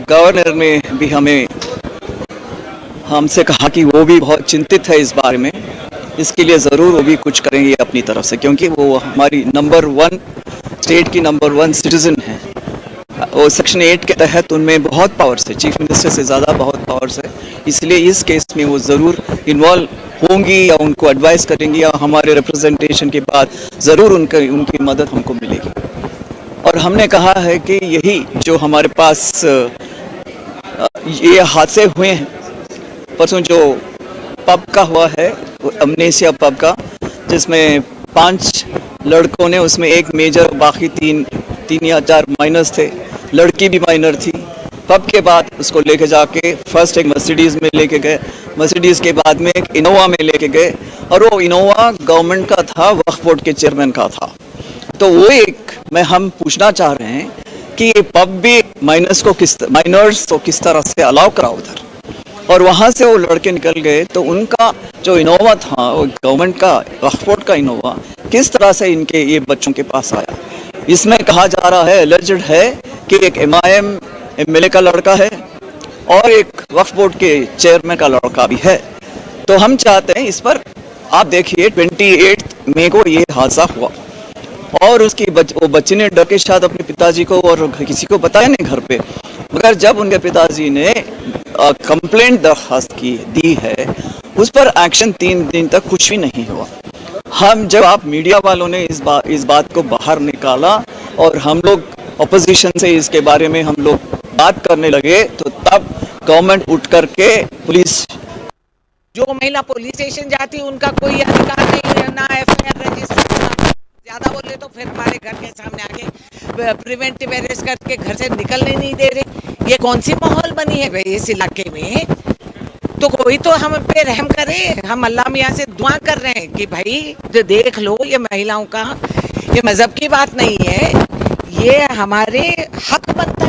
Governor ने भी हमसे कहा कि वो भी बहुत चिंतित है इस बारे में। इसके लिए ज़रूर वो भी कुछ करेंगे अपनी तरफ से, क्योंकि वो हमारी नंबर 1 स्टेट की नंबर 1 सिटीज़न है। वो सेक्शन 8 के तहत उनमें बहुत पावर्स है, चीफ मिनिस्टर से ज़्यादा बहुत पावर्स है। इसलिए इस केस में वो ज़रूर इन्वॉल्व होंगी या उनको एडवाइस करेंगी, या हमारे रिप्रेजेंटेशन के बाद ज़रूर उनकी मदद हमको मिलेगी। और हमने कहा है कि यही जो हमारे पास ये हादसे हुए हैं, परसों जो पब का हुआ है, अमनेसिया पब का, जिसमें 5 लड़कों ने, उसमें एक मेजर, बाकी 3 या 4 माइनर्स थे, लड़की भी माइनर थी। पब के बाद उसको लेके जाके फर्स्ट एक मर्सिडीज़ में लेके गए, मर्सिडीज़ के बाद में एक इनोवा में लेके गए, और वो इनोवा गवर्नमेंट का था, वक्फ बोर्ड के चेयरमैन का था। तो वो हम पूछना चाह रहे हैं कि ये पब भी माइनर्स को किस तरह से अलाउ करा उधर, और वहाँ से वो लड़के निकल गए, तो उनका जो इनोवा था, वो गवर्नमेंट का, वक्फ बोर्ड का इनोवा, किस तरह से इनके ये बच्चों के पास आया। इसमें कहा जा रहा है, एलिजिड है कि एक MIM MLA का लड़का है और एक वक्फ बोर्ड के चेयरमैन का लड़का भी है। तो हम चाहते हैं इस पर आप देखिए, 28 मई को ये हादसा हुआ, और उसकी वो बच्चे ने डर के साथ अपने पिताजी को और किसी को बताया नहीं घर पे, मगर जब उनके पिताजी ने कंप्लेंट दरखास्त दी है, उस पर एक्शन 3 दिन तक कुछ भी नहीं हुआ। जब आप मीडिया वालों ने इस बात को बाहर निकाला और हम लोग अपोजिशन से इसके बारे में हम लोग बात करने लगे, तो तब गवर्नमेंट उठ करके पुलिस, जो महिला पुलिस स्टेशन जाती है उनका कोई अधिकार नहीं है, ना FIR रजिस्टर, ज्यादा बोले तो फिर हमारे घर के सामने आके प्रिवेंटिव अरेस्ट करके घर से निकलने नहीं दे रहे। ये कौन सी माहौल बनी है भाई इस इलाके में? तो कोई तो हम पे रहम करे। हम अल्लाह मियाँ से दुआ कर रहे हैं कि भाई जो देख लो, ये महिलाओं का, ये मजहब की बात नहीं है, ये हमारे हक बनता